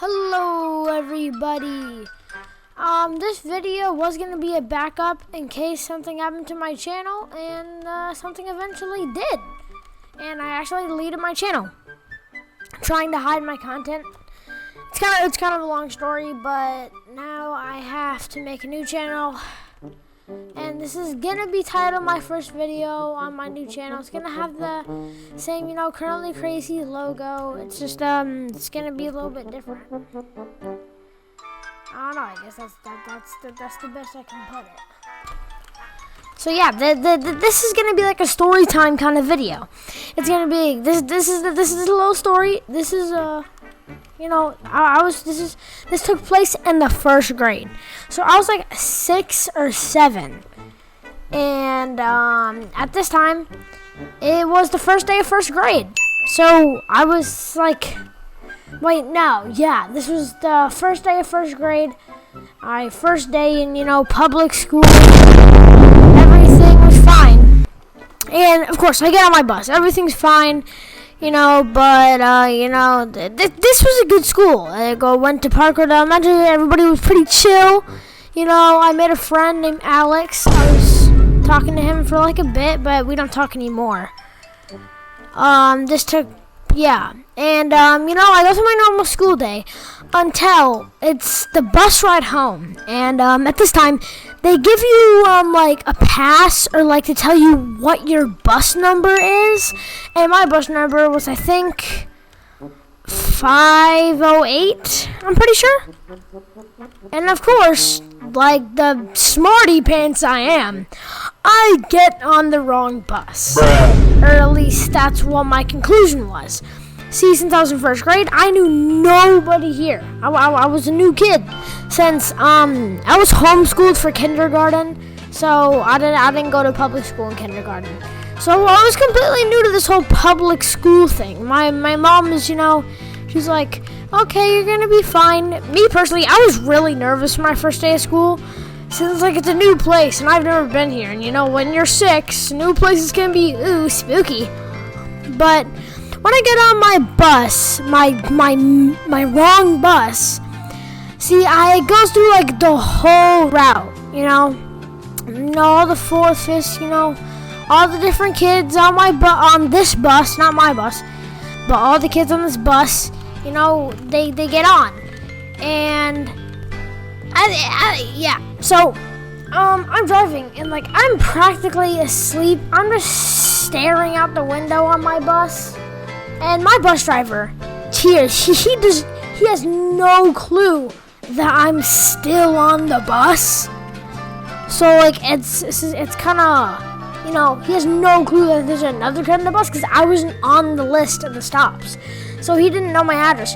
Hello everybody. This video was going to be a backup in case something happened to my channel, and something eventually did. And I actually deleted my channel, trying to hide my content. It's kind of a long story, but now I have to make a new channel. And this is gonna be titled my first video on my new channel. It's gonna have the same, currently crazy logo. It's just it's gonna be a little bit different. I don't know. I guess that's the best I can put it. So yeah, this is gonna be like a story time kind of video. It's gonna be this is a little story. This is this took place in the first grade. So I was like 6 or 7. And at this time, it was the first day of first grade. So I was like, this was the first day of first grade. My first day in, public school. Everything was fine. And of course, I get on my bus. Everything's fine. This was a good school. I went to Parkwood Elementary. Everybody was pretty chill. I made a friend named Alex. I was talking to him for like a bit, but we don't talk anymore. I go through my normal school day until it's the bus ride home. And at this time, they give you like a pass or like to tell you what your bus number is. And my bus number was, I think, 508, I'm pretty sure. And of course, like the smarty pants I am, I get on the wrong bus. Or at least that's what my conclusion was. See, since I was in first grade, I knew nobody here. I was a new kid since I was homeschooled for kindergarten, so I didn't go to public school in kindergarten. So I was completely new to this whole public school thing. My mom is, she's like, okay, you're gonna be fine. Me personally, I was really nervous for my first day of school, since like it's a new place and I've never been here. And when you're 6, new places can be spooky. But when I get on my bus, my wrong bus, see, it goes through like the whole route, all the 4th, 5th, all the different kids on on this bus, not my bus, but all the kids on this bus, they get on, and so I'm driving and like I'm practically asleep. I'm just staring out the window on my bus. And my bus driver, Tears, he has no clue that I'm still on the bus. So like it's kind of, he has no clue that there's another kid on the bus because I wasn't on the list of the stops. So he didn't know my address.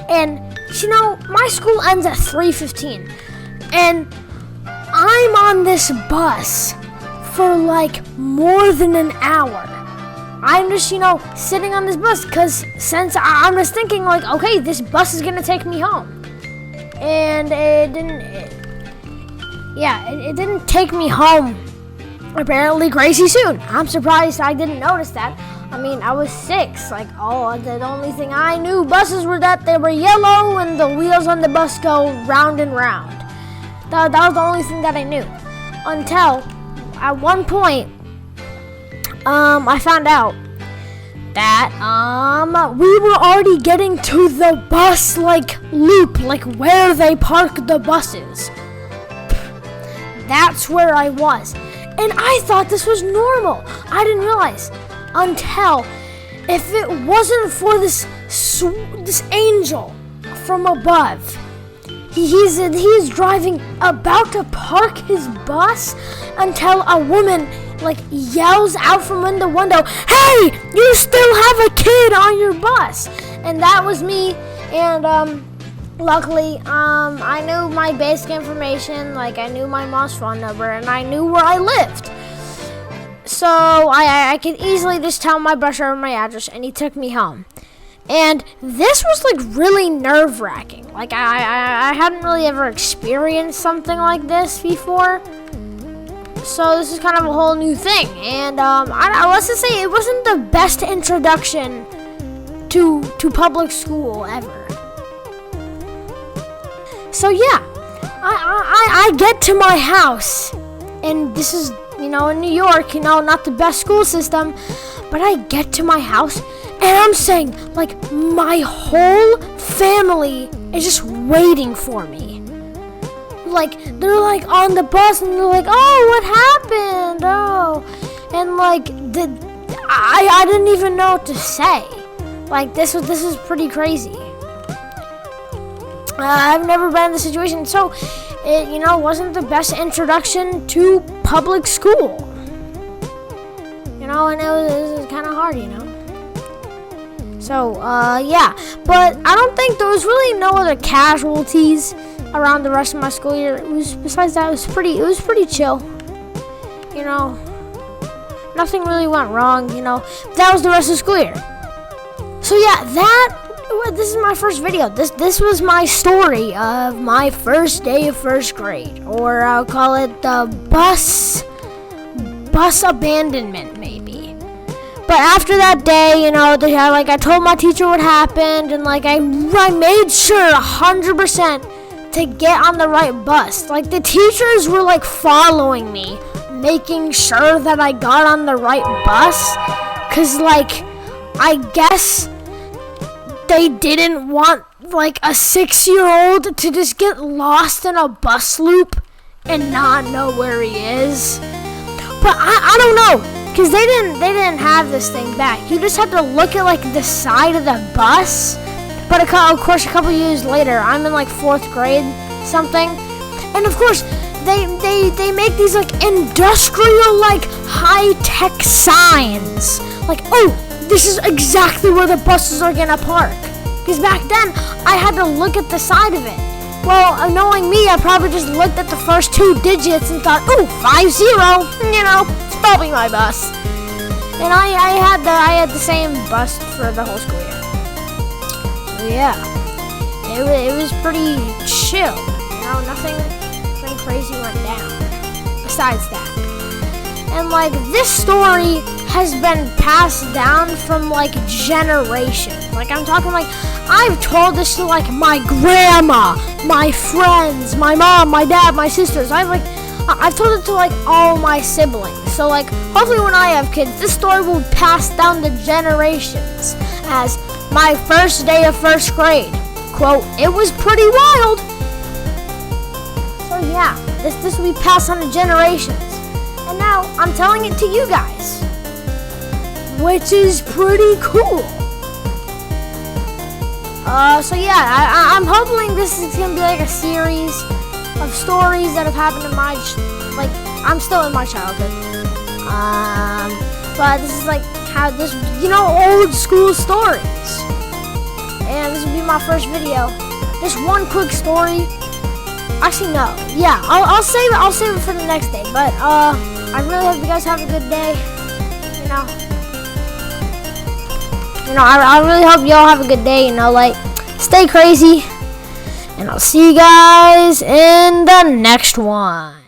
And my school ends at 3:15, and I'm on this bus for like more than an hour. I'm just, sitting on this bus because since I'm just thinking like, okay, this bus is going to take me home. And it didn't take me home apparently crazy soon. I'm surprised I didn't notice that. I mean, I was 6. Like, the only thing I knew buses were that they were yellow and the wheels on the bus go round and round. That was the only thing that I knew. Until at one point, I found out that we were already getting to the bus loop, like where they park the buses. That's where I was, and I thought this was normal. I didn't realize until if it wasn't for this angel from above. He's driving, about to park his bus, until a woman yells out from the window, "Hey, you still have a kid on your bus!" And that was me. And luckily, I knew my basic information. I knew my mom's phone number, and I knew where I lived. So I could easily just tell my bus driver my address, and he took me home. And this was really nerve-wracking. I hadn't really ever experienced something like this before. So this is kind of a whole new thing. And let's just say it wasn't the best introduction to public school ever. So yeah, I get to my house, and this is, in New York, not the best school system, but I get to my house, and I'm saying, like, my whole family is just waiting for me. Like, they're, like, on the bus, and they're like, oh, what happened? Oh, and, like, I didn't even know what to say. Like, this is pretty crazy. I've never been in this situation, so it, wasn't the best introduction to public school. And it was kind of hard, So, yeah. But I don't think there was really no other casualties around the rest of my school year. Besides that, it was pretty chill. Nothing really went wrong, That was the rest of the school year. So yeah, this is my first video. This was my story of my first day of first grade, or I'll call it the bus abandonment, maybe. But after that day, I told my teacher what happened, and I made sure 100% to get on the right bus. Like, the teachers were following me, making sure that I got on the right bus, 'cause I guess they didn't want a 6-year-old to just get lost in a bus loop and not know where he is. But I don't know, because they didn't have this thing back. You just have to look at the side of the bus. But of course, a couple years later, I'm in 4th grade something, and of course they make these industrial high-tech signs, oh, this is exactly where the buses are gonna park. Because back then, I had to look at the side of it. Well, knowing me, I probably just looked at the first 2 digits and thought, ooh, 50, it's probably my bus. And I had the same bus for the whole school year. So yeah, it was pretty chill. Nothing crazy went down besides that. And this story has been passed down from generations. I'm talking I've told this to my grandma, my friends, my mom, my dad, my sisters. I've told it to all my siblings. So hopefully when I have kids, this story will pass down the generations as my first day of first grade. Quote, it was pretty wild. So yeah, this will be passed on to generations. And now I'm telling it to you guys, which is pretty cool. So yeah, I'm hoping this is gonna be a series of stories that have happened in my, I'm still in my childhood. But this is how this, old school stories. And this will be my first video. Just one quick story. Actually, no. Yeah, I'll save it. I'll save it for the next day. But I really hope you guys have a good day. I really hope y'all have a good day. Stay crazy, and I'll see you guys in the next one.